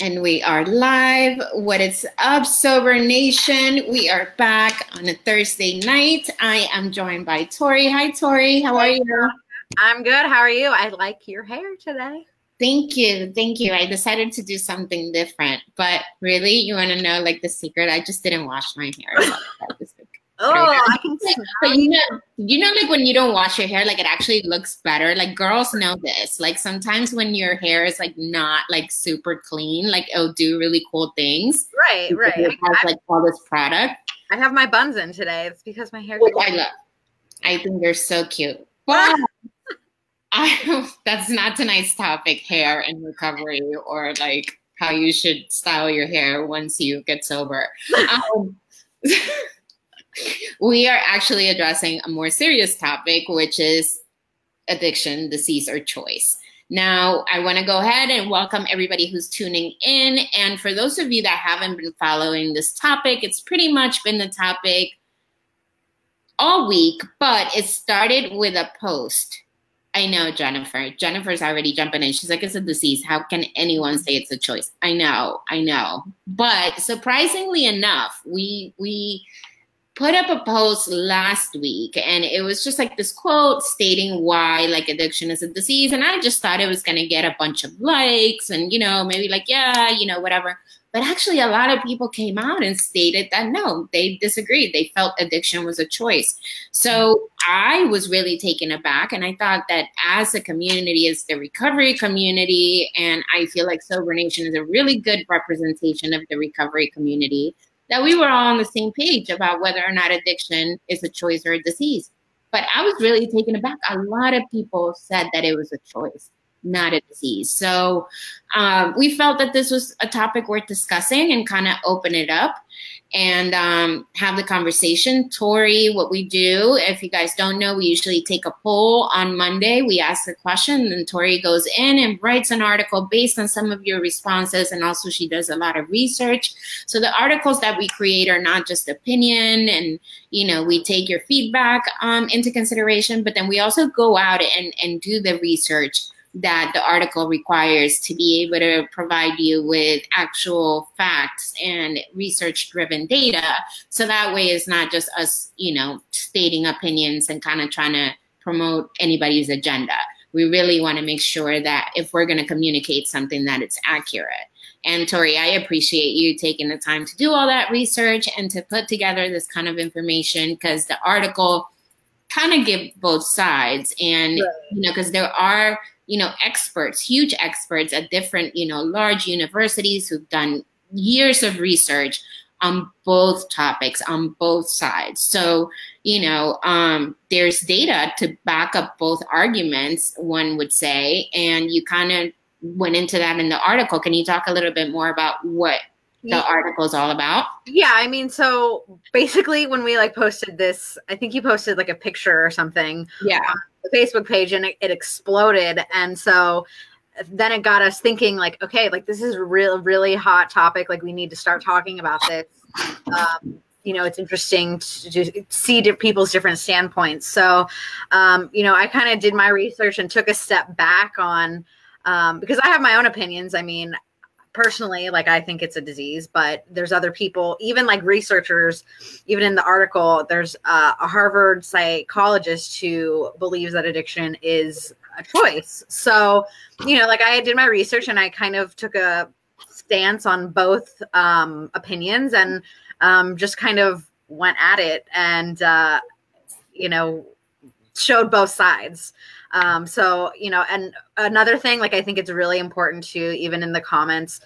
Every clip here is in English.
And we are live. What is up, Sober Nation? We are back on a Thursday night. I am joined by Tori. Hi, Tori. How are you? I'm good. How are you? I like your hair today. Thank you. Thank you. I decided to do something different. But really, you want to know like the secret? I just didn't wash my hair. I can smell But you know, like when you don't wash your hair, like it actually looks better. Like girls know this. Like sometimes when your hair is like not like super clean, like it'll do really cool things. Right. It has like all this product. I have my buns in today. It's because my hair. Which I love. I think they're so cute. But that's not tonight's topic, hair and recovery, or like how you should style your hair once you get sober. We are actually addressing a more serious topic, which is addiction, disease, or choice. Now, I want to go ahead and welcome everybody who's tuning in. And for those of you that haven't been following this topic, it's pretty much been the topic all week, but it started with a post. I know, Jennifer. Jennifer's already jumping in. She's like, it's a disease. How can anyone say it's a choice? I know. But surprisingly enough, we put up a post last week, and it was just like this quote stating why like addiction is a disease. And I just thought it was going to get a bunch of likes and, you know, maybe like, yeah, you know, whatever. But actually a lot of people came out and stated that no, they disagreed. They felt addiction was a choice. So I was really taken aback. And I thought that as a community, as the recovery community, and I feel like Sober Nation is a really good representation of the recovery community, that we were all on the same page about whether or not addiction is a choice or a disease. But I was really taken aback. A lot of people said that it was a choice, not a disease. So we felt that this was a topic worth discussing and kind of open it up and have the conversation. Tori, what we do, if you guys don't know, we usually take a poll on Monday. We ask the question, and Tori goes in and writes an article based on some of your responses. And also she does a lot of research. So the articles that we create are not just opinion, and, you know, we take your feedback into consideration, but then we also go out and do the research that the article requires to be able to provide you with actual facts and research-driven data. So that way it's not just us, you know, stating opinions and kind of trying to promote anybody's agenda. We really want to make sure that if we're going to communicate something, that it's accurate. And Tori, I appreciate you taking the time to do all that research and to put together this kind of information, because the article kind of give both sides. And, right, you know, because there are, you know, experts, huge experts at different, you know, large universities who've done years of research on both topics, on both sides. So, you know, there's data to back up both arguments, one would say, and you kind of went into that in the article. Can you talk a little bit more about what the article is all about? Yeah, I mean, so basically when we like posted this, I think you posted like a picture or something. Yeah. On the Facebook page, and it exploded. And so then it got us thinking like, okay, like this is a really hot topic. Like we need to start talking about this. You know, it's interesting to see people's different standpoints. So, you know, I kind of did my research and took a step back on, because I have my own opinions. I mean, personally, like I think it's a disease, but there's other people, even like researchers, even in the article, there's a Harvard psychologist who believes that addiction is a choice. So, you know, like I did my research and I kind of took a stance on both opinions and just kind of went at it and, you know, showed both sides. So, you know, and another thing, like, I think it's really important to, even in the comments,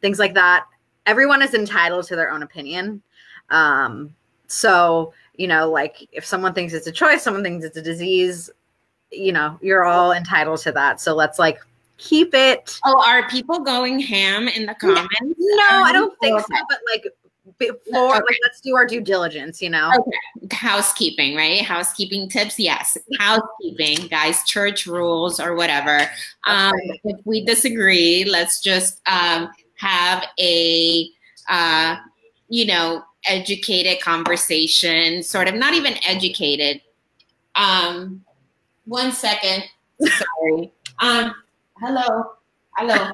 things like that, everyone is entitled to their own opinion. So, you know, like if someone thinks it's a choice, someone thinks it's a disease, you know, you're all entitled to that. So let's like keep it. Oh, are people going ham in the comments? No, I don't think so, but like, before, like, let's do our due diligence, you know? Okay. Housekeeping, right? Housekeeping tips. Yes. Housekeeping, guys, church rules or whatever. If we disagree, let's just have a, you know, educated conversation, sort of, not even educated. 1 second. Sorry. Hello. I'm live.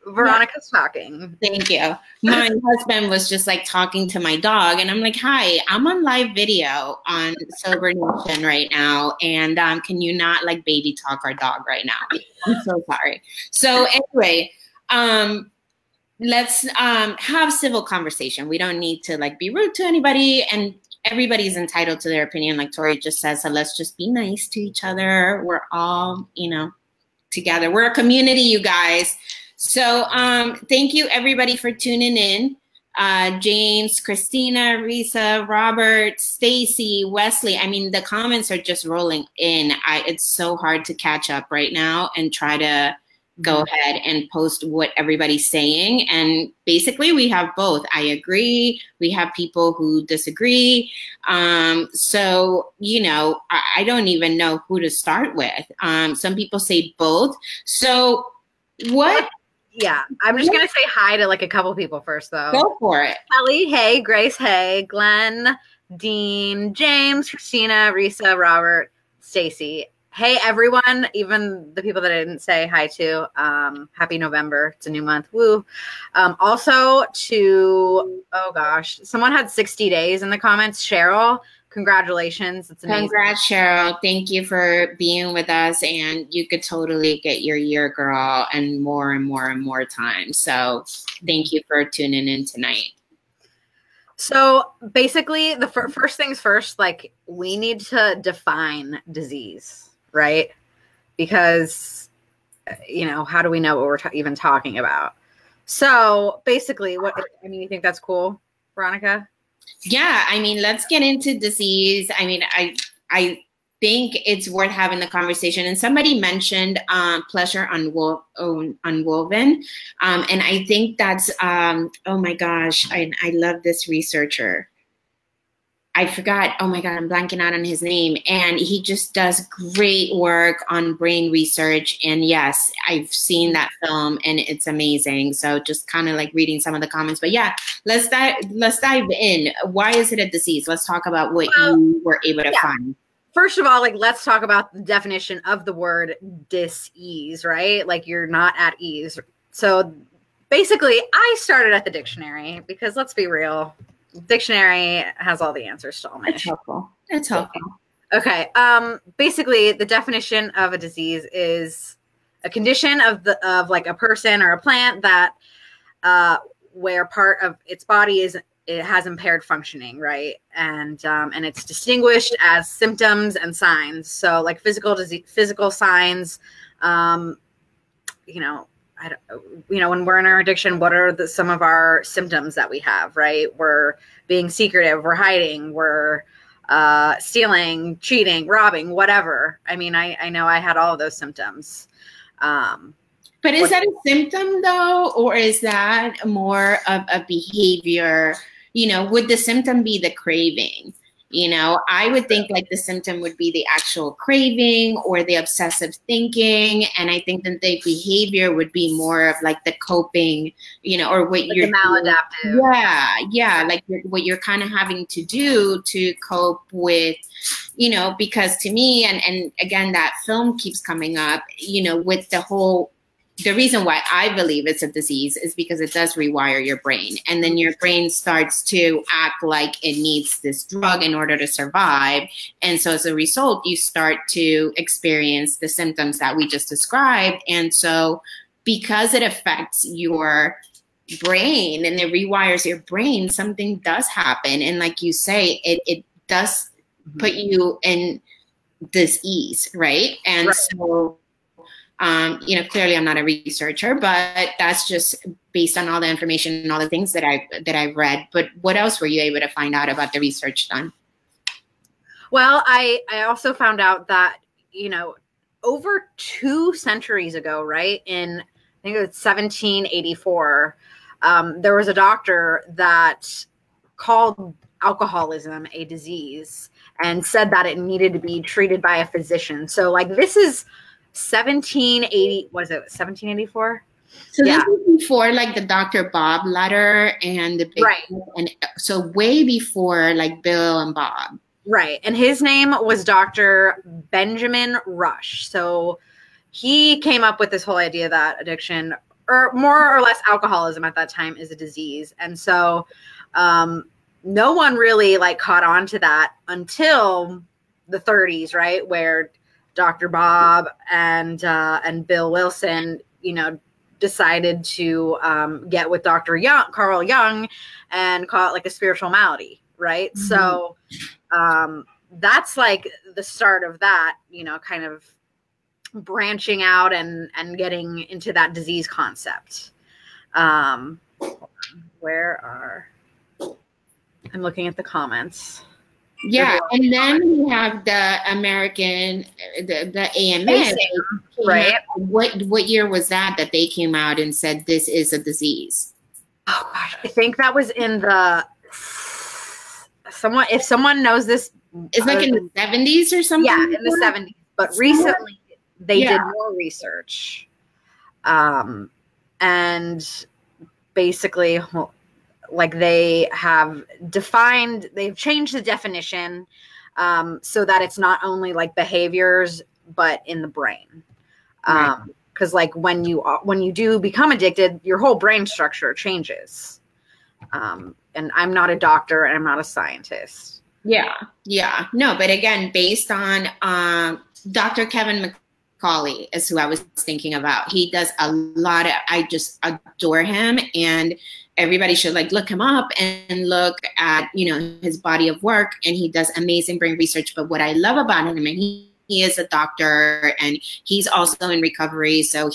Veronica's talking. Thank you. My husband was just like talking to my dog, and I'm like, "Hi, I'm on live video on Sober Nation right now, and can you not like baby talk our dog right now? I'm so sorry." So anyway, let's have civil conversation. We don't need to like be rude to anybody, and everybody's entitled to their opinion, like Tori just says. So let's just be nice to each other. We're all, together. We're a community, you guys. So thank you everybody for tuning in. James, Christina, Risa, Robert, Stacy, Wesley. I mean, the comments are just rolling in. It's so hard to catch up right now and try to go ahead and post what everybody's saying. And basically we have both. I agree. We have people who disagree. So, I don't even know who to start with. Some people say both. So what? Yeah, I'm just going to say hi to like a couple people first, though. Go for it. Kelly, hey. Grace, hey. Glenn, Dean, James, Christina, Risa, Robert, Stacy. Hey, everyone, even the people that I didn't say hi to. Happy November. It's a new month. Woo. Also to, oh gosh, someone had 60 days in the comments. Cheryl, congratulations. It's amazing. Congrats, Cheryl. Thank you for being with us. And you could totally get your year, girl, and more and more and more time. So thank you for tuning in tonight. So basically, the first things first, like we need to define disease. Right? Because, how do we know what we're even talking about? So basically, you think that's cool, Veronica? Yeah. I mean, let's get into disease. I mean, I think it's worth having the conversation. And somebody mentioned pleasure unwoven. And I think that's, oh my gosh, I love this researcher. I forgot, oh my God, I'm blanking out on his name. And he just does great work on brain research. And yes, I've seen that film and it's amazing. So just kind of like reading some of the comments. But yeah, let's dive in. Why is it a disease? Let's talk about what you were able to find. First of all, like let's talk about the definition of the word dis-ease, right? Like you're not at ease. So basically, I started at the dictionary because let's be real. Dictionary has all the answers to all my issues. It's helpful. Okay. Basically, the definition of a disease is a condition of like a person or a plant that where part of its body it has impaired functioning, right? And it's distinguished as symptoms and signs. So like physical signs, when we're in our addiction, what are some of our symptoms that we have, right? We're being secretive, we're hiding, we're stealing, cheating, robbing, whatever. I mean, I know I had all of those symptoms. But is that a symptom though? Or is that more of a behavior? Would the symptom be the craving? I would think like the symptom would be the actual craving or the obsessive thinking. And I think that the behavior would be more of like the coping, or what like you're the maladaptive. Yeah. Like what you're kind of having to do to cope with, because to me, and again, that film keeps coming up, with the reason why I believe it's a disease is because it does rewire your brain. And then your brain starts to act like it needs this drug in order to survive. And so as a result, you start to experience the symptoms that we just described. And so because it affects your brain and it rewires your brain, something does happen. And like you say, it does put you in dis-ease, right? And so clearly I'm not a researcher, but that's just based on all the information and all the things that I've read. But what else were you able to find out about the research done? Well, I also found out that, over 2 centuries ago, right, in I think it was 1784, there was a doctor that called alcoholism a disease and said that it needed to be treated by a physician. So like this is 1780, what is it, 1784? So this is before like the Dr. Bob letter and the big, and so way before like Bill and Bob. Right. And his name was Dr. Benjamin Rush. So he came up with this whole idea that addiction or more or less alcoholism at that time is a disease. And so no one really like caught on to that until the 30s, right? Where Dr. Bob and Bill Wilson, you know, decided to get with Dr. Carl Jung, and call it like a spiritual malady, right? Mm-hmm. So that's like the start of that, you know, kind of branching out and getting into that disease concept. Where are, I'm looking at the comments. Yeah, and then we have the American, the AMA, right? What year was that they came out and said this is a disease? Oh gosh, I think that was in the if someone knows this, it's like in the 70s or something. Yeah, in the 70s. But recently they did more research, and basically, like they've changed the definition so that it's not only like behaviors, but in the brain. Because like when you do become addicted, your whole brain structure changes. And I'm not a doctor and I'm not a scientist. Yeah. No, but again, based on Dr. Kevin McCauley is who I was thinking about. He does a lot of, I just adore him, and everybody should like look him up and look at, you know, his body of work, and he does amazing brain research. But what I love about him, and he is a doctor and he's also in recovery. So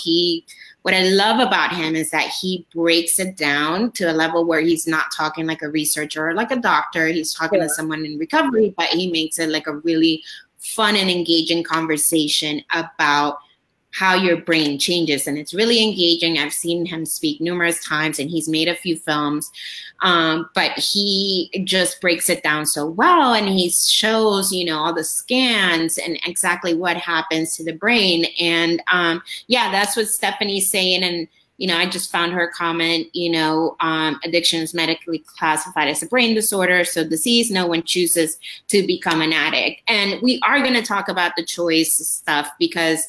what I love about him is that he breaks it down to a level where he's not talking like a researcher or like a doctor. He's talking to someone in recovery, but he makes it like a really fun and engaging conversation about how your brain changes. And it's really engaging. I've seen him speak numerous times, and he's made a few films, but he just breaks it down so well. And he shows, you know, all the scans and exactly what happens to the brain. And yeah, that's what Stephanie's saying. And, you know, I just found her comment, you know, addiction is medically classified as a brain disorder. So disease, no one chooses to become an addict. And we are going to talk about the choice stuff because,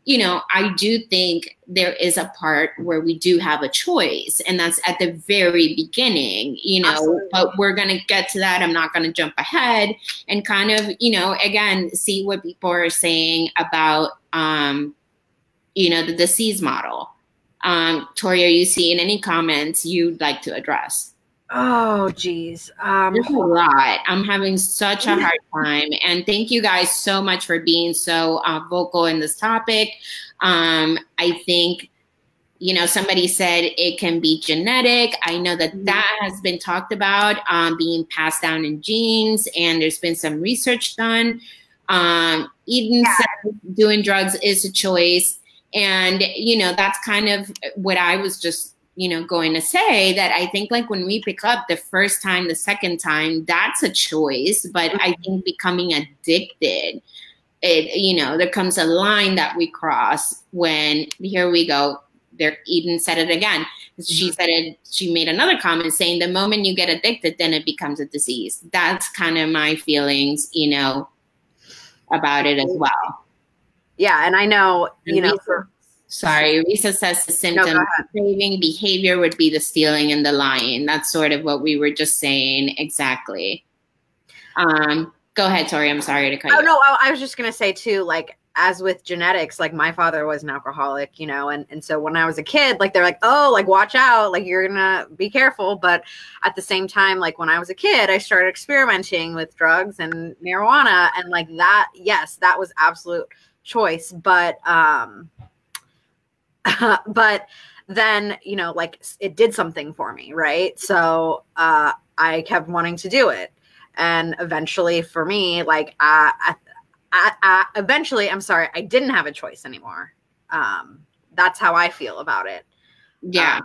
you know, I do think there is a part where we do have a choice, and that's at the very beginning, you know. Absolutely. But we're going to get to that. I'm not going to jump ahead and kind of, you know, again, see what people are saying about, you know, the disease model. Tori, are you seeing any comments you'd like to address? Oh, geez. There's a lot. I'm having such a hard time. And thank you guys so much for being so vocal in this topic. I think, you know, somebody said it can be genetic. I know that that has been talked about, being passed down in genes, and there's been some research done. Eden said doing drugs is a choice. And, you know, that's kind of what I was just, you know, going to say, that I think like when we pick up the first time, the second time, that's a choice. But I think becoming addicted, you know, there comes a line that we cross when, here we go, there, Eden said it again. She said it, she made another comment saying the moment you get addicted, then it becomes a disease. That's kind of my feelings, you know, about it as well. Yeah, and I know, you know, Risa says the symptom of craving behavior would be the stealing and the lying. That's sort of what we were just saying. Exactly. Go ahead, Tori. I'm sorry to cut you off. No, I was just going to say too, like, as with genetics, like my father was an alcoholic, you know, and so when I was a kid, like they're like, oh, like watch out, like you're gonna be careful. But at the same time, like when I was a kid, I started experimenting with drugs and marijuana, and like that, yes, that was absolute choice. But but then, you know, like it did something for me, right? So I kept wanting to do it, and eventually for me, like eventually, I'm sorry, I didn't have a choice anymore. That's how I feel about it. Yeah.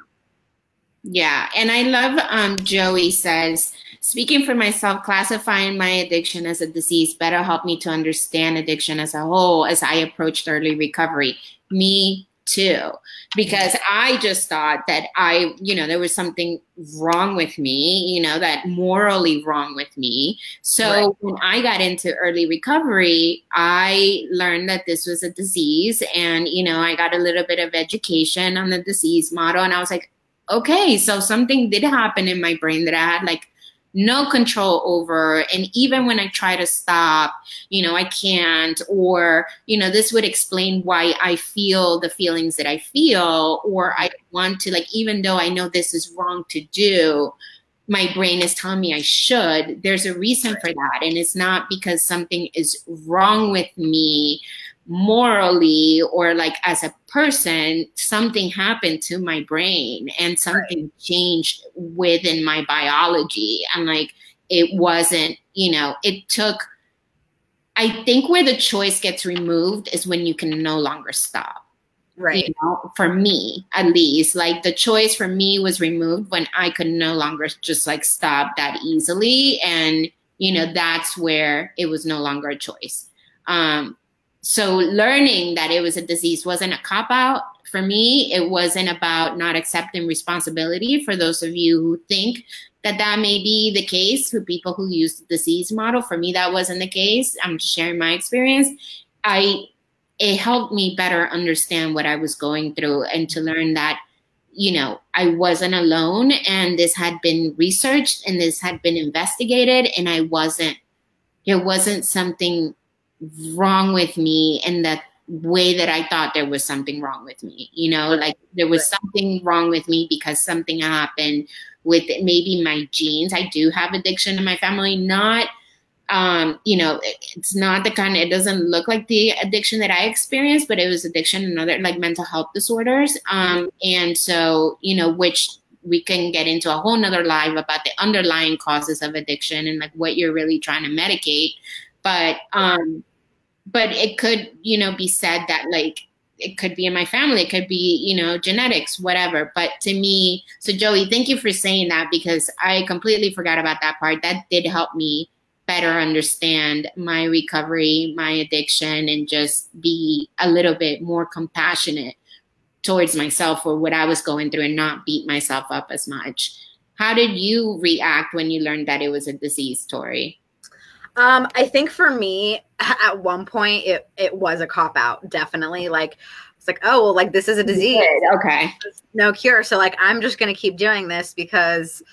Yeah. And I love, Joey says, speaking for myself, classifying my addiction as a disease better help me to understand addiction as a whole as I approached early recovery. Me too, because I just thought that there was something wrong with me, that morally wrong with me. So when I got into early recovery, I learned that this was a disease, and, I got a little bit of education on the disease model, and I was like, okay, so something did happen in my brain that I had like no control over. And even when I try to stop, I can't, or, this would explain why I feel the feelings that I feel, or I want to, like, even though I know this is wrong to do, my brain is telling me I should. There's a reason for that. And it's not because something is wrong with me morally or like as a person. Something happened to my brain and something changed within my biology. And like, it wasn't, it took, I think where the choice gets removed is when you can no longer stop. Right. For me, at least, like the choice for me was removed when I could no longer just like stop that easily. And, that's where it was no longer a choice. So learning that it was a disease wasn't a cop-out for me. It wasn't about not accepting responsibility. For those of you who think that that may be the case for people who use the disease model, for me, that wasn't the case. I'm just sharing my experience. It helped me better understand what I was going through and to learn that, I wasn't alone, and this had been researched and this had been investigated, and there wasn't something wrong with me in that way that I thought there was something wrong with me, like there was something wrong with me because something happened with maybe my genes. I do have addiction in my family, not, it's not the kind, it doesn't look like the addiction that I experienced, but it was addiction and other like mental health disorders. And so, which we can get into a whole nother live about the underlying causes of addiction and like what you're really trying to medicate. But it could, be said that like, it could be in my family, it could be, genetics, whatever. But to me, so Joey, thank you for saying that, because I completely forgot about that part. That did help me better understand my recovery, my addiction, and just be a little bit more compassionate towards myself for what I was going through and not beat myself up as much. How did you react when you learned that it was a disease, Tori? I think for me, at one point, it was a cop-out, definitely. Like, it's like, oh, well, like, this is a disease. Okay. There's no cure. So, like, I'm just going to keep doing this because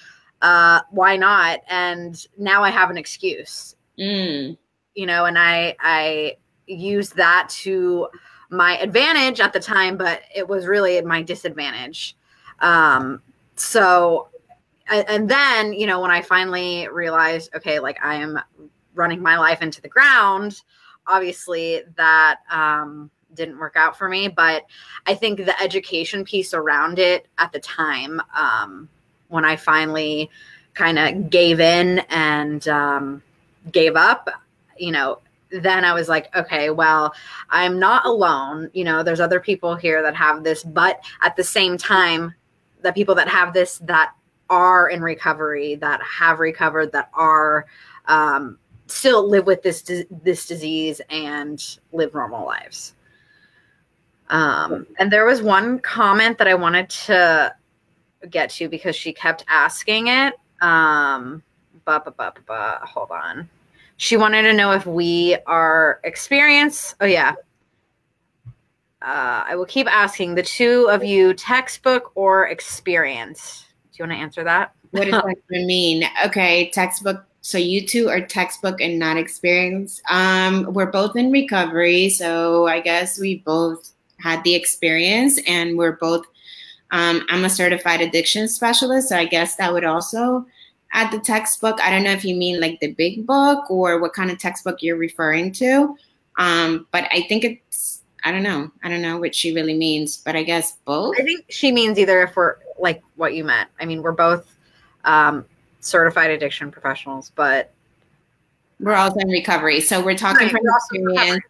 why not? And now I have an excuse. And I used that to my advantage at the time, but it was really at my disadvantage. So, and then, when I finally realized, okay, like, I am running my life into the ground, obviously that didn't work out for me. But I think the education piece around it at the time, when I finally kind of gave in and gave up, then I was like, okay, well, I'm not alone. There's other people here that have this, but at the same time, the people that have this, that are in recovery, that have recovered, that are still live with this disease and live normal lives. And there was one comment that I wanted to get to because she kept asking it. Hold on. She wanted to know if we are experienced. Oh yeah. I will keep asking the two of you, textbook or experience. Do you want to answer that? What does that even mean? Okay, textbook. So you two are textbook and not experience. We're both in recovery, so I guess we both had the experience, and we're both. I'm a certified addiction specialist, so I guess that would also add the textbook. I don't know if you mean like the big book or what kind of textbook you're referring to. But I think it's. I don't know what she really means, but I guess both. I think she means either if we're like what you meant. I mean, we're both certified addiction professionals, but we're also in recovery. So we're talking from experience.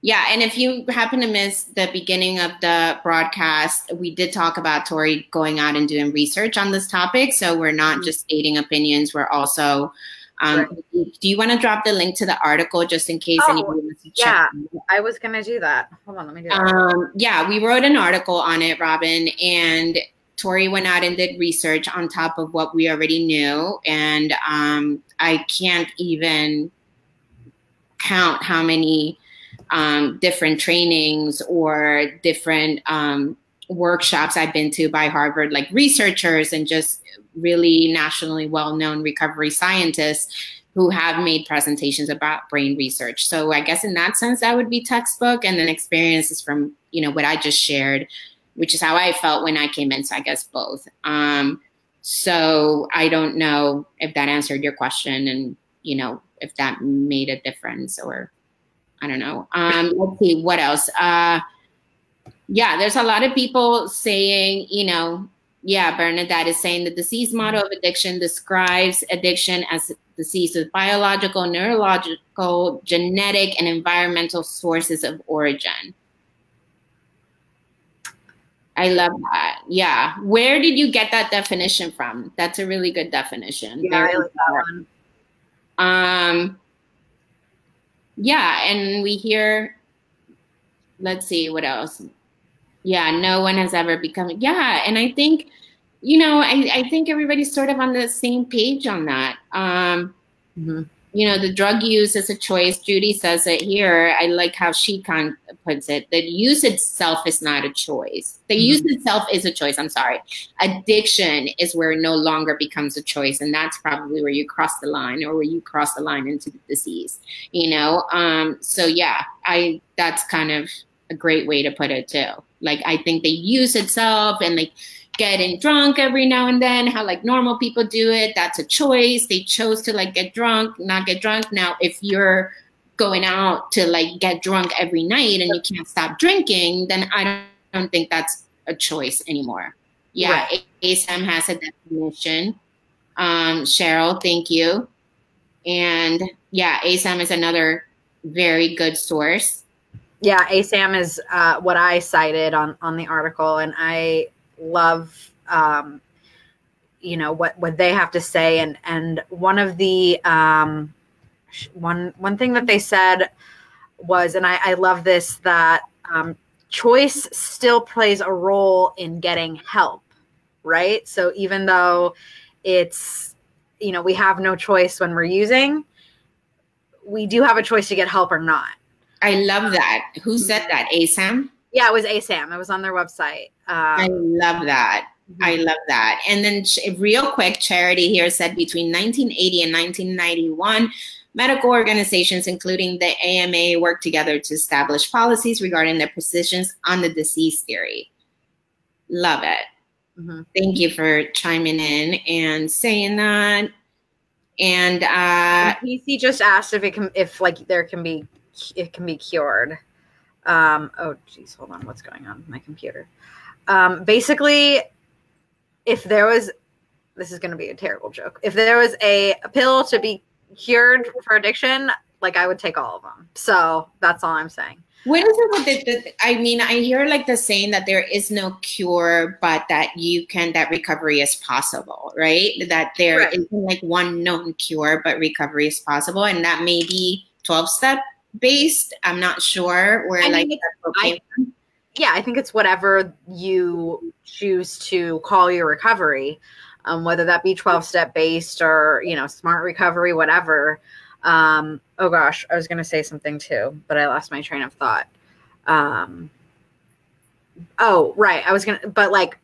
Yeah. And if you happen to miss the beginning of the broadcast, we did talk about Tori going out and doing research on this topic. So we're not just stating opinions. We're also Right. Do you want to drop the link to the article just in case anybody wants to check? Yeah, I was going to do that. Hold on, let me do that. Yeah, we wrote an article on it, Robin, and Tori went out and did research on top of what we already knew. And I can't even count how many different trainings or different workshops I've been to by Harvard, like researchers and just really nationally well-known recovery scientists who have made presentations about brain research. So I guess in that sense, that would be textbook, and then experiences from, what I just shared, which is how I felt when I came in. So I guess both. So I don't know if that answered your question and, if that made a difference, or I don't know. Let's see, what else? Yeah, there's a lot of people saying, Bernadette is saying the disease model of addiction describes addiction as a disease with biological, neurological, genetic, and environmental sources of origin. I love that. Yeah. Where did you get that definition from? That's a really good definition. Yeah, I like that one. Yeah, and we hear, let's see, what else? Yeah, no one has ever become, yeah, and I think, I think everybody's sort of on the same page on that. The drug use is a choice. Judy says it here. I like how she puts it. The use itself is not a choice. The use itself is a choice. I'm sorry. Addiction is where it no longer becomes a choice. And that's probably where you cross the line, or where you cross the line into the disease, So yeah, that's kind of a great way to put it too. Like, I think the use itself and like getting drunk every now and then, how like normal people do it, that's a choice. They chose to like get drunk, not get drunk. Now, if you're going out to like get drunk every night and you can't stop drinking, then I don't think that's a choice anymore. Yeah, right. ASAM has a definition. Cheryl, thank you. And yeah, ASAM is another very good source. Yeah, ASAM is what I cited on the article, and I love what they have to say, and one of the one thing that they said was, and I love this, that choice still plays a role in getting help, right? So even though it's, we have no choice when we're using, we do have a choice to get help or not. I love that. Who said that? ASAM? Yeah, it was ASAM. It was on their website. I love that. I love that. And then real quick, Charity here said between 1980 and 1991, medical organizations, including the AMA, worked together to establish policies regarding their positions on the disease theory. Love it. Thank you for chiming in and saying that. And PC just asked if it can be cured. Oh geez, hold on, what's going on with my computer? Basically, if there was, this is going to be a terrible joke, if there was a pill to be cured for addiction, like, I would take all of them. So that's all I'm saying. What is it with I mean, I hear like the saying that there is no cure, but that that recovery is possible, right? That there isn't like one known cure, but recovery is possible. And that may be 12-step based. I'm not sure where I think it's whatever you choose to call your recovery, whether that be 12-step based or, smart recovery, whatever. Oh gosh, I was going to say something too, but I lost my train of thought. Oh, right. I was going to, but like,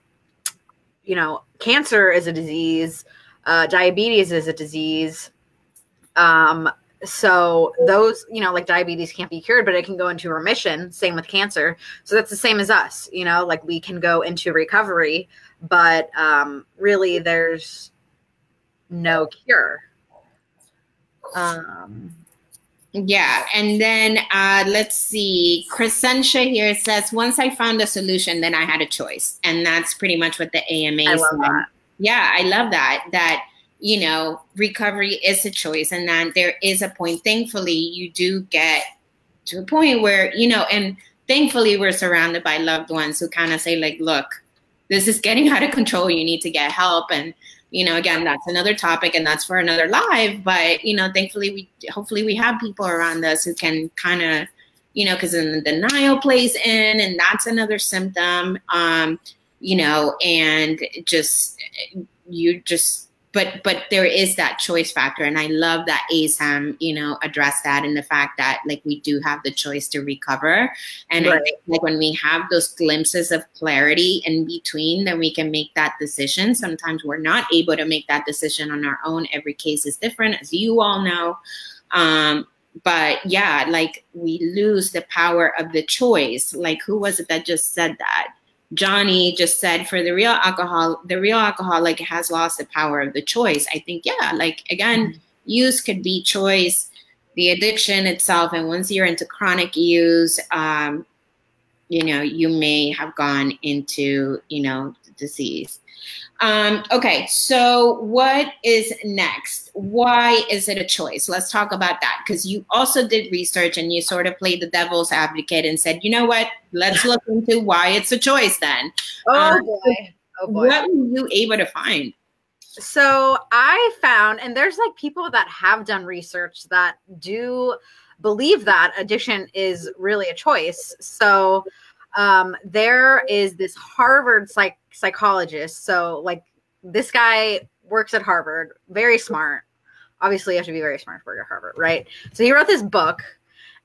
cancer is a disease, diabetes is a disease. So those, like diabetes can't be cured, but it can go into remission. Same with cancer. So that's the same as us, like we can go into recovery, but really there's no cure. Yeah. And then let's see. Crescentia here says, once I found a solution, then I had a choice. And that's pretty much what the AMA said. Yeah, I love that, recovery is a choice, and that there is a point, thankfully, you do get to a point where, and thankfully we're surrounded by loved ones who kind of say like, look, this is getting out of control. You need to get help. And again, that's another topic and that's for another live. But, thankfully, hopefully we have people around us who can kind of, because then the denial plays in, and that's another symptom, and but there is that choice factor. And I love that ASAM, addressed that, and the fact that like we do have the choice to recover. And Right. I think like when we have those glimpses of clarity in between, then we can make that decision. Sometimes we're not able to make that decision on our own. Every case is different, as you all know. But yeah, like we lose the power of the choice. Like, who was it that just said that? Johnny just said, for the real alcoholic has lost the power of the choice. I think, yeah, like again, use could be choice, the addiction itself. And once you're into chronic use, you may have gone into, disease. Okay, so what is next? Why is it a choice? Let's talk about that, because you also did research and you sort of played the devil's advocate and said, you know what, let's look into why it's a choice then. Oh boy. What were you able to find? So I found, and there's like people that have done research that do believe that addiction is really a choice. So there is this Harvard psychologist. So like this guy works at Harvard, very smart. Obviously you have to be very smart to work at Harvard, right? So he wrote this book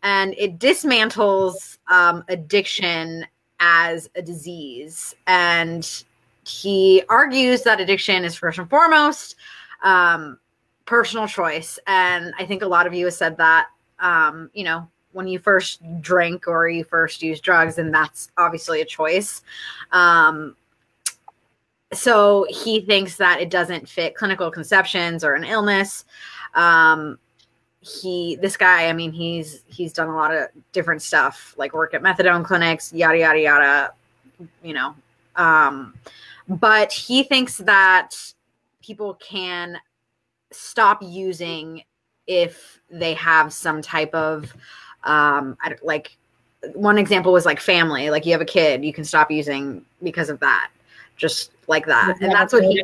and it dismantles addiction as a disease. And he argues that addiction is first and foremost personal choice. And I think a lot of you have said that, when you first drink or you first use drugs, and that's obviously a choice. So he thinks that it doesn't fit clinical conceptions or an illness. This guy, I mean, he's done a lot of different stuff, like work at methadone clinics, yada, yada, yada, but he thinks that people can stop using if they have some type of, like one example was like family, like you have a kid, you can stop using because of that, just like that. And that's what he's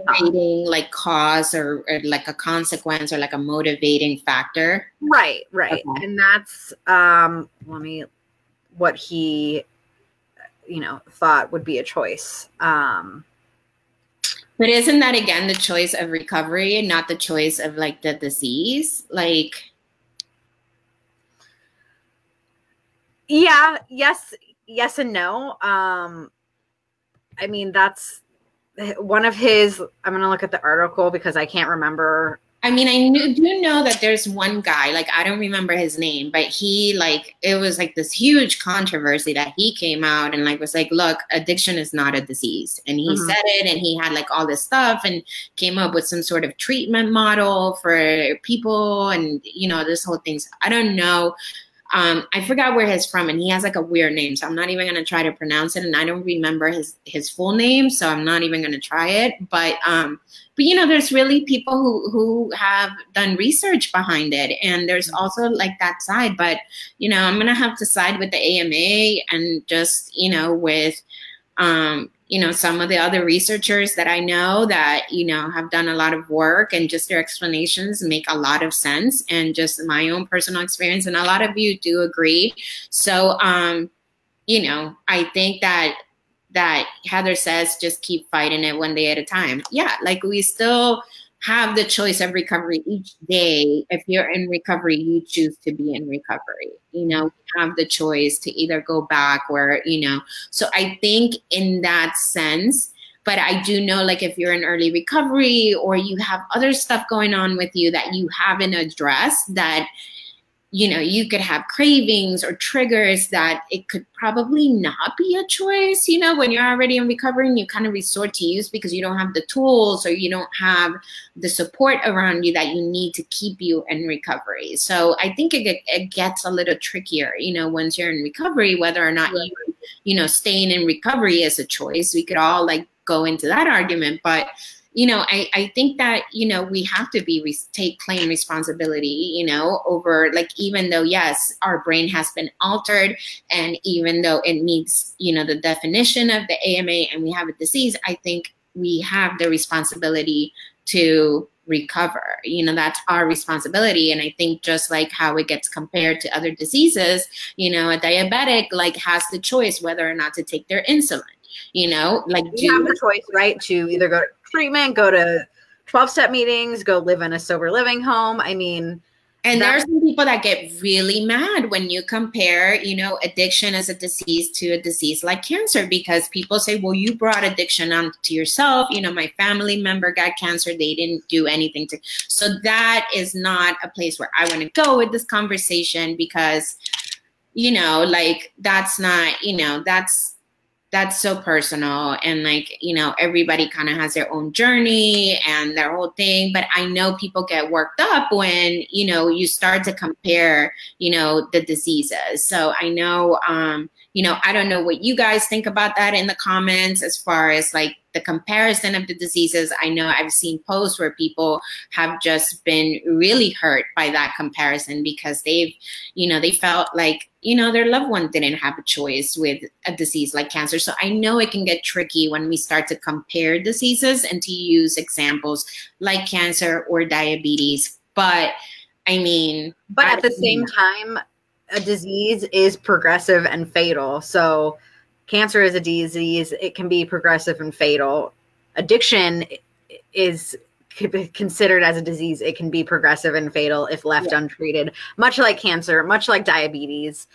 like cause or like a consequence or like a motivating factor. Right. Okay. And that's what he thought would be a choice. But isn't that again the choice of recovery and not the choice of like the disease? Like, yeah, yes and no. I mean, that's one of his, I'm going to look at the article because I can't remember. I mean, I do know that there's one guy, like, I don't remember his name, but he like, it was like this huge controversy that he came out and like, was like, look, addiction is not a disease. And he said it, and he had like all this stuff and came up with some sort of treatment model for people. And, this whole thing. So I don't know. I forgot where he's from, and he has like a weird name, so I'm not even going to try to pronounce it. And I don't remember his full name, so I'm not even going to try it. But there's really people who have done research behind it, and there's also like that side. But I'm going to have to side with the AMA and just with some of the other researchers that I know that, have done a lot of work, and just their explanations make a lot of sense, and just my own personal experience. And a lot of you do agree. So, I think that Heather says, just keep fighting it one day at a time. Yeah. Like we still have the choice of recovery each day. If you're in recovery, you choose to be in recovery. You have the choice to either go back or, so I think in that sense, but I do know, like, if you're in early recovery or you have other stuff going on with you that you haven't addressed, that, you could have cravings or triggers that it could probably not be a choice, when you're already in recovery and you kind of resort to use because you don't have the tools or you don't have the support around you that you need to keep you in recovery. So I think it gets a little trickier, once you're in recovery, whether or not staying in recovery is a choice. We could all like go into that argument, but I think that, we have to claim responsibility, over, like, even though, yes, our brain has been altered, and even though it meets, the definition of the AMA and we have a disease, I think we have the responsibility to recover. You know, that's our responsibility. And I think just like how it gets compared to other diseases, you know, a diabetic like has the choice whether or not to take their insulin. You know, like you have the choice, right, to either go to treatment, go to 12-step meetings, go live in a sober living home. I mean, and there are some people that get really mad when you compare, you know, addiction as a disease to a disease like cancer, because people say, well, you brought addiction onto yourself. You know, my family member got cancer. They didn't do anything to. So that is not a place where I want to go with this conversation, because, you know, like that's not, you know, that's so personal, and like, you know, everybody kind of has their own journey and their whole thing. But I know people get worked up when, you know, you start to compare, you know, the diseases. So I know, you know, I don't know what you guys think about that in the comments as far as like the comparison of the diseases. I know I've seen posts where people have just been really hurt by that comparison, because they've, you know, they felt like, you know, their loved one didn't have a choice with a disease like cancer. So I know it can get tricky when we start to compare diseases and to use examples like cancer or diabetes. But I mean, but at the same time, a disease is progressive and fatal. So cancer is a disease. It can be progressive and fatal. Addiction is considered as a disease. It can be progressive and fatal if left untreated, much like cancer, much like diabetes.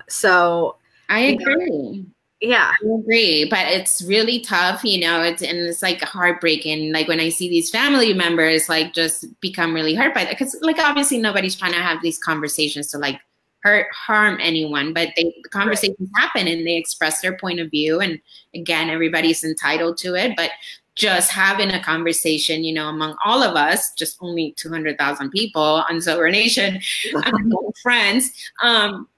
So I agree. Yeah, I agree, but it's really tough, you know, and it's like heartbreaking. Like when I see these family members like just become really hurt by that, because like obviously nobody's trying to have these conversations to like harm anyone, but the conversations happen and they express their point of view. And again, everybody's entitled to it, but just having a conversation, you know, among all of us, just only 200,000 people on Sober Nation, friends,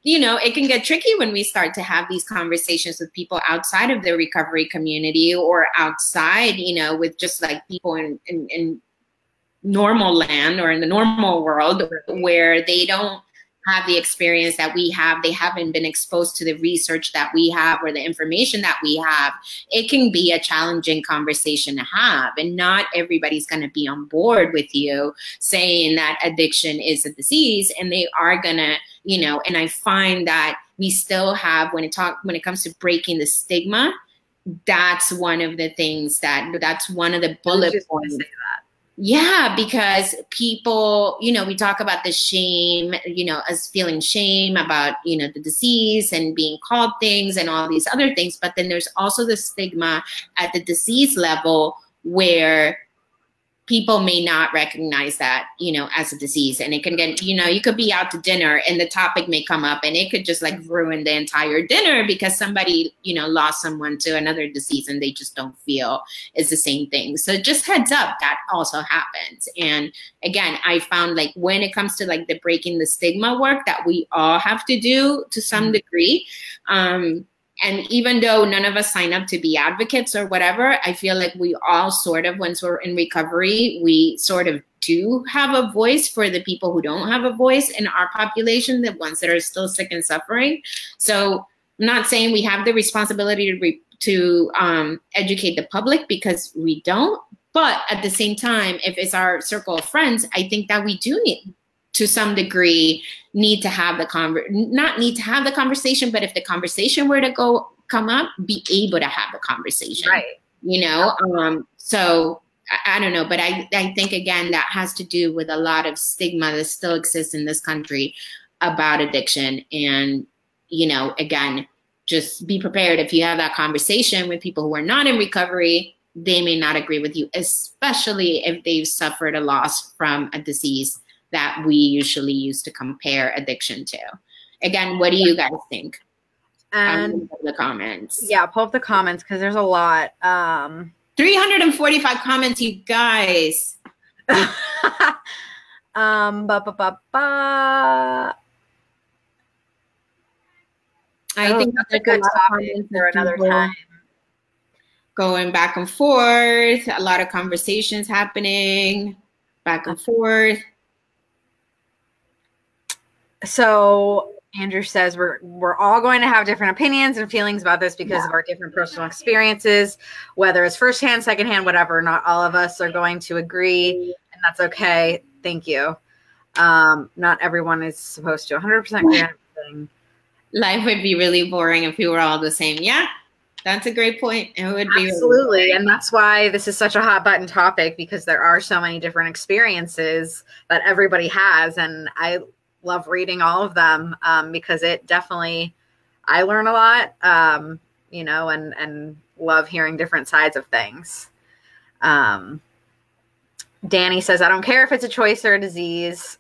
you know, it can get tricky when we start to have these conversations with people outside of the recovery community, or outside, you know, with just like people in normal land or in the normal world, where they don't have the experience that we have. They haven't been exposed to the research that we have or the information that we have. It can be a challenging conversation to have, and not everybody's going to be on board with you saying that addiction is a disease, and they are going to, you know, and I find that we still have, when it comes to breaking the stigma, that's one of the things that's one of the bullet points. Yeah, because people, you know, we talk about the shame, you know, us feeling shame about, you know, the disease and being called things and all these other things. But then there's also the stigma at the disease level, where people may not recognize that, you know, as a disease. And it can get, you know, you could be out to dinner and the topic may come up and it could just like ruin the entire dinner, because somebody, you know, lost someone to another disease and they just don't feel it's the same thing. So just heads up, that also happens. And again, I found like when it comes to like the breaking the stigma work that we all have to do to some degree, and even though none of us sign up to be advocates or whatever, I feel like we all sort of, once we're in recovery, we sort of do have a voice for the people who don't have a voice in our population, the ones that are still sick and suffering. So I'm not saying we have the responsibility to educate the public, because we don't. But at the same time, if it's our circle of friends, I think that we do need, to some degree, need to have the not need to have the conversation, but if the conversation were to come up, be able to have the conversation, right? You know, so I don't know, but I think again that has to do with a lot of stigma that still exists in this country about addiction. And you know, again, just be prepared if you have that conversation with people who are not in recovery. They may not agree with you, especially if they've suffered a loss from a disease that we usually use to compare addiction to. Again, what do you guys think? And the comments. Yeah, pull up the comments because there's a lot. 345 comments, you guys. I think that's a good topic for another time. Going back and forth, a lot of conversations happening back and forth. So Andrew says we're all going to have different opinions and feelings about this because of our different personal experiences, whether it's firsthand, secondhand, whatever. Not all of us are going to agree, and that's okay. Thank you. Not everyone is supposed to 100% agree on everything. Life would be really boring if we were all the same. Yeah, that's a great point. It would be absolutely, really, and that's why this is such a hot button topic, because there are so many different experiences that everybody has, and I love reading all of them because it definitely, I learn a lot, you know, and love hearing different sides of things. Danny says, I don't care if it's a choice or a disease,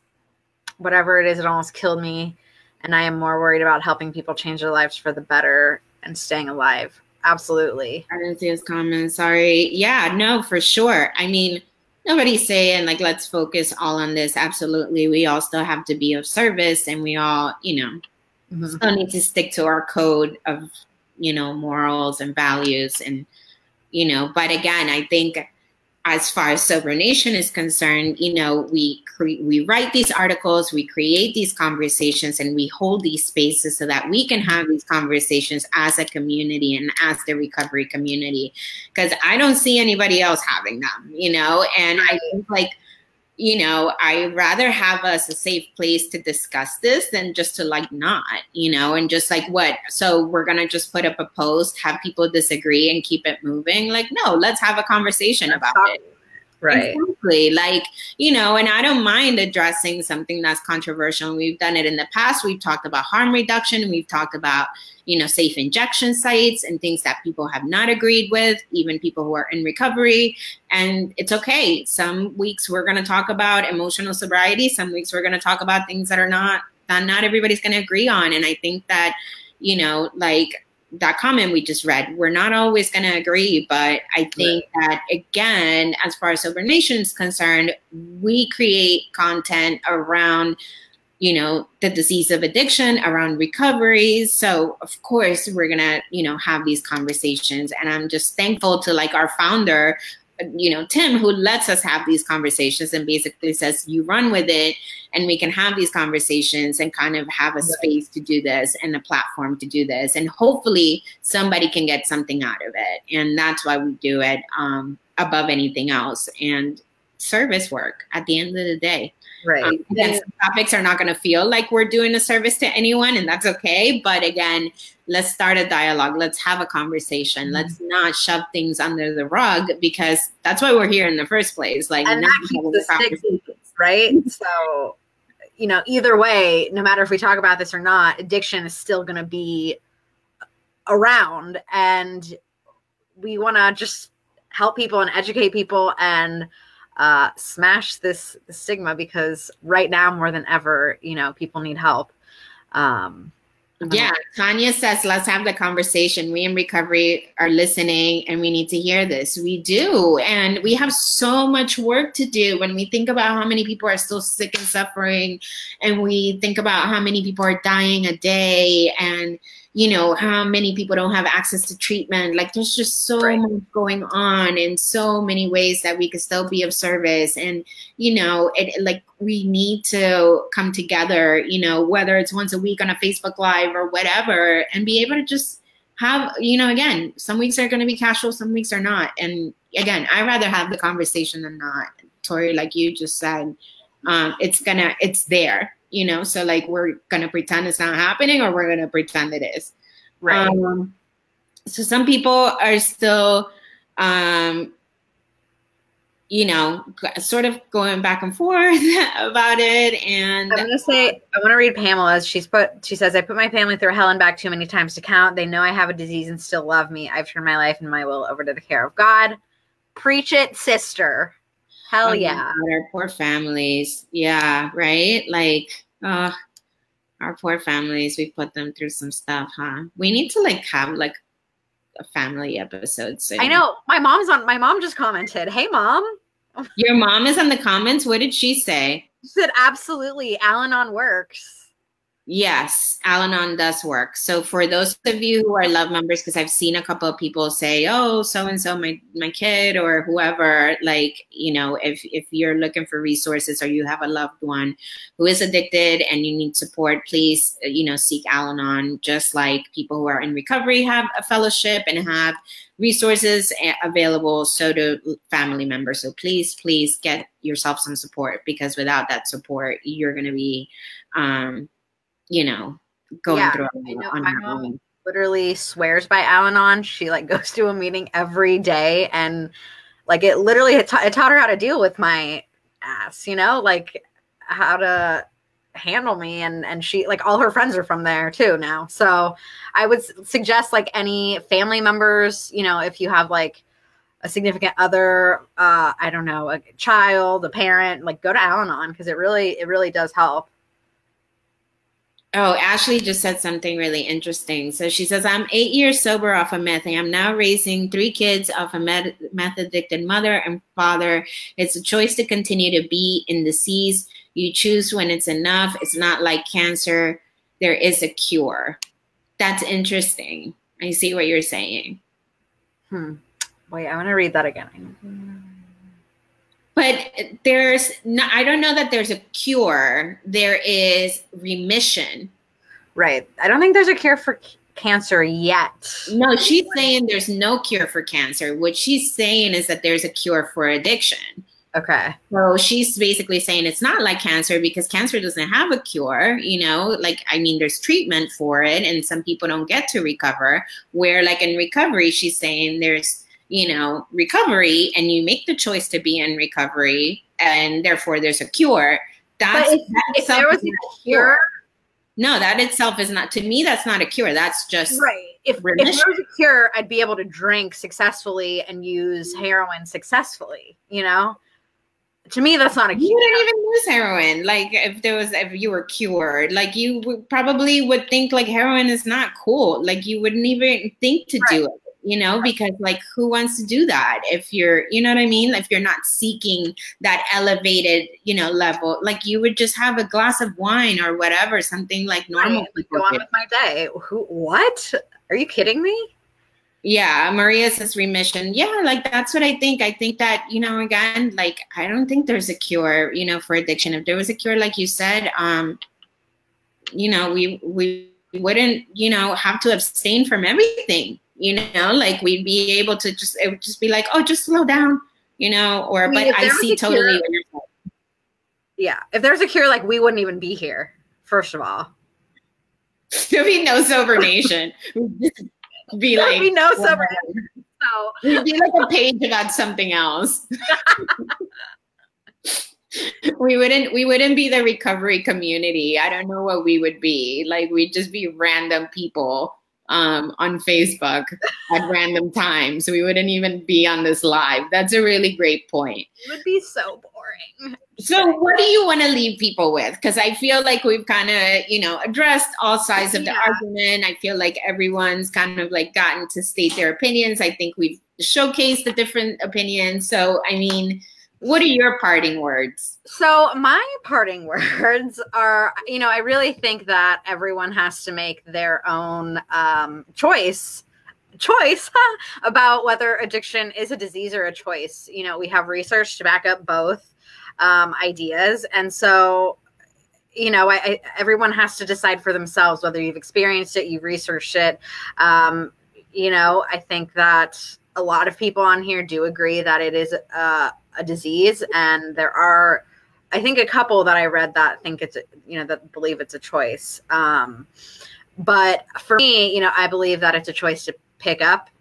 whatever it is, it almost killed me. And I am more worried about helping people change their lives for the better and staying alive. Absolutely. I didn't see his comment. Sorry. Yeah, no, for sure. I mean, nobody's saying like, let's focus all on this. Absolutely. We all still have to be of service, and we all, you know, still need to stick to our code of, you know, morals and values. And, you know, but again, I think as far as Sober Nation is concerned, you know, we write these articles, we create these conversations, and we hold these spaces so that we can have these conversations as a community and as the recovery community. Because I don't see anybody else having them, you know, and I think like, you know, I'd rather have us a safe place to discuss this than just to like not, you know, and just like what, so we're going to just put up a post, have people disagree and keep it moving. Like, no, let's have a conversation about it. Right. Exactly. Like, you know, and I don't mind addressing something that's controversial. We've done it in the past. We've talked about harm reduction. We've talked about, you know, safe injection sites and things that people have not agreed with, even people who are in recovery. And it's okay. Some weeks we're going to talk about emotional sobriety. Some weeks we're going to talk about things that not everybody's going to agree on. And I think that, you know, like that comment we just read, we're not always going to agree, but I think that, again, as far as Sober Nation is concerned, we create content around, you know, the disease of addiction, around recovery. So of course we're going to, you know, have these conversations. And I'm just thankful to like our founder, you know, Tim, who lets us have these conversations and basically says, you run with it and we can have these conversations and kind of have a space to do this and a platform to do this. And hopefully somebody can get something out of it. And that's why we do it above anything else. And service work at the end of the day. Right. Again, some topics are not going to feel like we're doing a service to anyone, and that's okay. But again, let's start a dialogue. Let's have a conversation. Let's not shove things under the rug, because that's why we're here in the first place. Like, and that keeps the stigma, right? So, you know, either way, no matter if we talk about this or not, addiction is still going to be around, and we want to just help people and educate people and smash this stigma, because right now more than ever, you know, people need help. Yeah, Tanya says, let's have the conversation. We in recovery are listening and we need to hear this. We do. And we have so much work to do when we think about how many people are still sick and suffering, and we think about how many people are dying a day, and you know, how many people don't have access to treatment. Like, there's just so much going on in so many ways that we could still be of service. And, you know, like, we need to come together, you know, whether it's once a week on a Facebook Live or whatever, and be able to just have, you know, again, some weeks are going to be casual, some weeks are not. And again, I'd rather have the conversation than not. Tori, like you just said, it's there. You know, so like, we're going to pretend it's not happening, or we're going to pretend it is. Right. So some people are still, you know, sort of going back and forth about it. And I'm going to say, I want to read Pamela's. She says, I put my family through hell and back too many times to count. They know I have a disease and still love me. I've turned my life and my will over to the care of God. Preach it, sister. Hell yeah. Our poor families. Yeah, right? Like, our poor families, we put them through some stuff, huh? We need to like have like a family episode soon. I know. My mom just commented. Hey, Mom. Your mom is in the comments. What did she say? She said, absolutely. Al-Anon works. Yes, Al-Anon does work. So for those of you who are Love members, because I've seen a couple of people say, "Oh, so and so, my kid or whoever," like, you know, if you're looking for resources or you have a loved one who is addicted and you need support, please, you know, seek Al-Anon. Just like people who are in recovery have a fellowship and have resources available, so do family members. So please get yourself some support, because without that support, you're going to be you know, going through it on her own. Literally swears by Al-Anon. She like goes to a meeting every day, and like it literally it taught her how to deal with my ass, you know, like how to handle me, and she, like, all her friends are from there too now. So I would suggest, like, any family members, you know, if you have like a significant other, I don't know, a child, a parent, like, go to Al-Anon, because it really does help. Oh, Ashley just said something really interesting. So she says, I'm 8 years sober off of meth. I am now raising 3 kids off a meth addicted mother and father. It's a choice to continue to be in the C's. You choose when it's enough. It's not like cancer. There is a cure. That's interesting. I see what you're saying. Wait, I want to read that again. But there's no, I don't know that there's a cure. There is remission. Right. I don't think there's a cure for cancer yet. No, she's saying there's no cure for cancer. What she's saying is that there's a cure for addiction. Okay. So she's basically saying it's not like cancer, because cancer doesn't have a cure, you know, like, I mean, there's treatment for it and some people don't get to recover, where like in recovery, she's saying there's, you know, recovery, and you make the choice to be in recovery, and therefore there's a cure. That's, if there was a cure, no, that itself is not, to me, that's not a cure. That's just right. If there was a cure, I'd be able to drink successfully and use heroin successfully, you know? To me, that's not a cure. You wouldn't even use heroin. Like, if you were cured, like, you probably would think like heroin is not cool. Like, you wouldn't even think to do it. You know, because like, who wants to do that if you're, you know what I mean? If you're not seeking that elevated, you know, level, like, you would just have a glass of wine or whatever, something like normal people go on with my day. What? Are you kidding me? Yeah, Maria says remission. Yeah, like, that's what I think. I think that, you know, again, like, I don't think there's a cure, you know, for addiction. If there was a cure, like you said, you know, we wouldn't, you know, have to abstain from everything. You know, like, we'd be able to just, it would just be like, oh, just slow down, you know, or, but I see totally. Yeah. If there's a cure, like, we wouldn't even be here, first of all. There'd be no Sober Nation. Be like, be no Sober Nation. So it'd be like a page about something else. We wouldn't be the recovery community. I don't know what we would be. Like, we'd just be random people on Facebook at random times. We wouldn't even be on this live. That's a really great point. It would be so boring. So what do you want to leave people with? Because I feel like we've kind of, you know, addressed all sides of the argument. I feel like everyone's kind of like gotten to state their opinions. I think we've showcased the different opinions. So, I mean, what are your parting words? So my parting words are, you know, I really think that everyone has to make their own choice about whether addiction is a disease or a choice. You know, we have research to back up both ideas. And so, you know, everyone has to decide for themselves whether you've experienced it, you've researched it. You know, I think that a lot of people on here do agree that it is a disease, and there are, I think, a couple that I read that think it's, you know, that believe it's a choice. But for me, you know, I believe that it's a choice to pick up,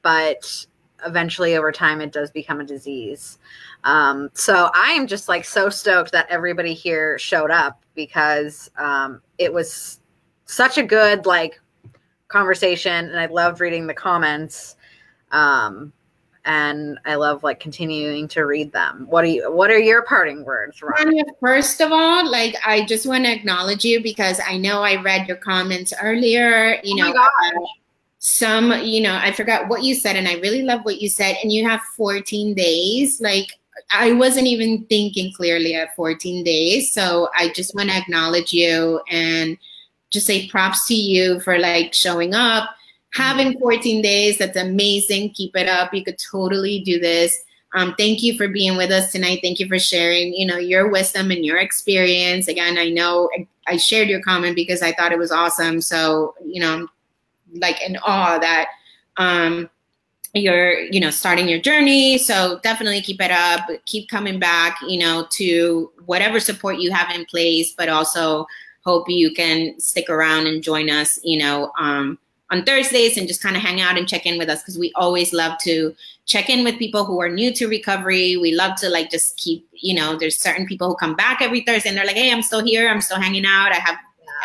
but eventually over time it does become a disease. So I am just like so stoked that everybody here showed up, because it was such a good like conversation, and I loved reading the comments. And I love like continuing to read them. What are your parting words, Ron? First of all, like, I just want to acknowledge you, because I know I read your comments earlier, you know, some, you know, I forgot what you said, and I really love what you said. And you have 14 days. Like, I wasn't even thinking clearly at 14 days. So I just want to acknowledge you. And just say props to you for like showing up, having 14 days. That's amazing. Keep it up. You could totally do this. Thank you for being with us tonight. Thank you for sharing, you know, your wisdom and your experience. Again, I know I shared your comment because I thought it was awesome. So, you know, I'm like in awe that you're, you know, starting your journey. So definitely keep it up. Keep coming back, you know, to whatever support you have in place, but also hope you can stick around and join us, you know, on Thursdays and just kind of hang out and check in with us, because we always love to check in with people who are new to recovery. We love to like just keep, you know, there's certain people who come back every Thursday and they're like, hey, I'm still here. I'm still hanging out. I have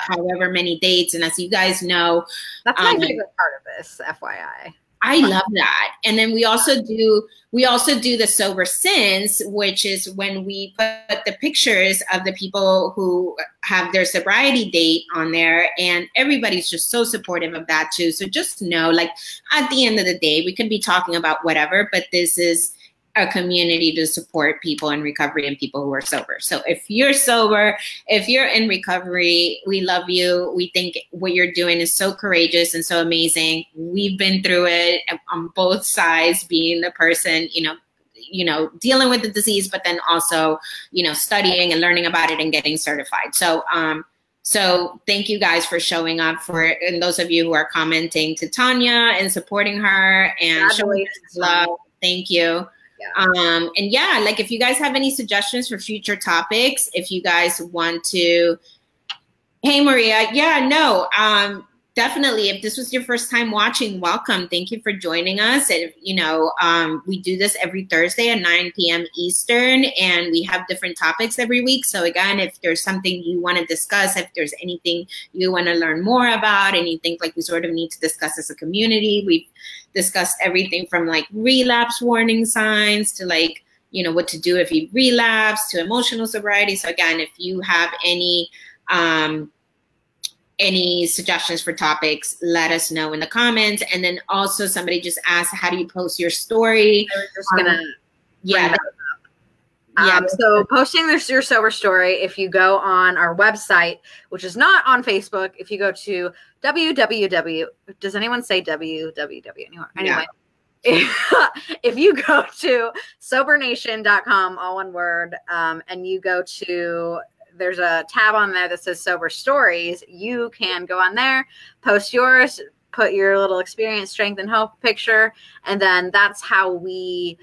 however many dates. And as you guys know, that's my favorite part of this, FYI. I love that. And then we also do the Sober Since, which is when we put the pictures of the people who have their sobriety date on there, and everybody's just so supportive of that too. So just know, like, at the end of the day, we could be talking about whatever, but this is a community to support people in recovery and people who are sober. So if you're sober, if you're in recovery, we love you. We think what you're doing is so courageous and so amazing. We've been through it on both sides, being the person, you know, dealing with the disease, but then also, you know, studying and learning about it and getting certified. So, so thank you guys for showing up, and those of you who are commenting to Tanya and supporting her and showing love. Thank you. Yeah. And yeah, like if you guys have any suggestions for future topics, if you guys want to, hey Maria, yeah, no, definitely. If this was your first time watching, welcome. Thank you for joining us. And, you know, we do this every Thursday at 9 p.m. Eastern, and we have different topics every week. So again, if there's something you want to discuss, if there's anything you want to learn more about and you think like we sort of need to discuss as a community, we've discussed everything from like relapse warning signs to like, you know, what to do if you relapse, to emotional sobriety. So again, if you have any suggestions for topics, let us know in the comments. And then also somebody just asked, how do you post your story? I was just gonna so posting your sober story, if you go on our website, which is not on Facebook, if you go to www, does anyone say www anymore? Anyway, if you go to sobernation.com, all one word, and you go to, there's a tab on there that says Sober Stories. You can go on there, post yours, put your little experience, strength, and hope picture, and then that's how we,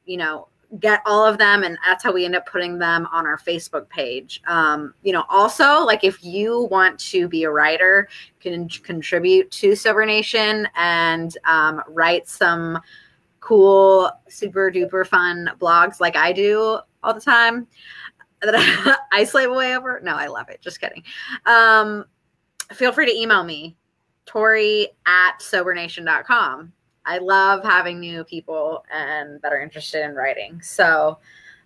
you know, get all of them, and that's how we end up putting them on our Facebook page. You know, also, like if you want to be a writer, can contribute to Sober Nation and write some cool, super duper fun blogs like I do all the time that I slave away over. No, I love it. Just kidding. Feel free to email me, Tori@sobernation.com. I love having new people and that are interested in writing. So,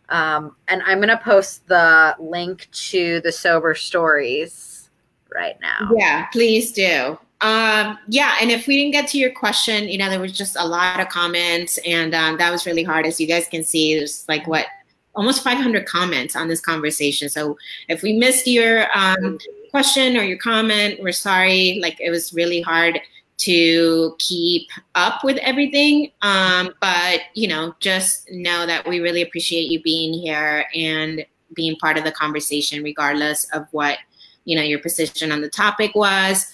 and I'm going to post the link to the Sober Stories right now. Yeah, please do. Yeah. And if we didn't get to your question, you know, there was just a lot of comments, and that was really hard. As you guys can see, there's like almost 500 comments on this conversation. So if we missed your question or your comment, we're sorry. Like, it was really hard to keep up with everything. But, you know, just know that we really appreciate you being here and being part of the conversation, regardless of what, you know, your position on the topic was.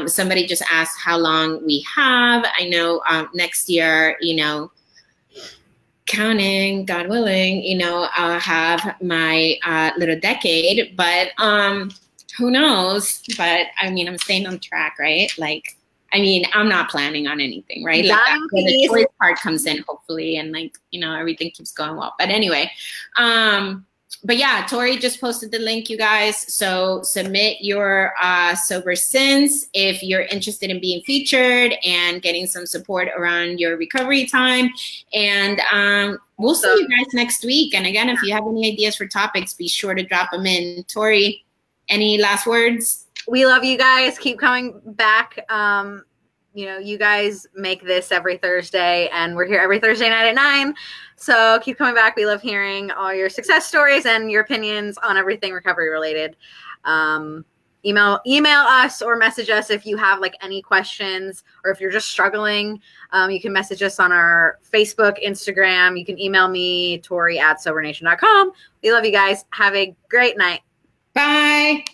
Somebody just asked how long we have. I know next year, you know, counting, God willing, you know, I'll have my little decade, but who knows? But I mean, I'm staying on track, right? Like, I mean, I'm not planning on anything, right? Like, that's where the choice part comes in, hopefully, and like, you know, everything keeps going well. But anyway, but yeah, Tori just posted the link, you guys. So submit your Sober Since if you're interested in being featured and getting some support around your recovery time. And we'll see you guys next week. And again, if you have any ideas for topics, be sure to drop them in. Tori, any last words? We love you guys. Keep coming back. You know, you guys make this every Thursday, and we're here every Thursday night at 9. So keep coming back. We love hearing all your success stories and your opinions on everything recovery related. You email us or message us if you have like any questions, or if you're just struggling. You can message us on our Facebook, Instagram. You can email me, Tori@sobernation.com. We love you guys. Have a great night. Bye.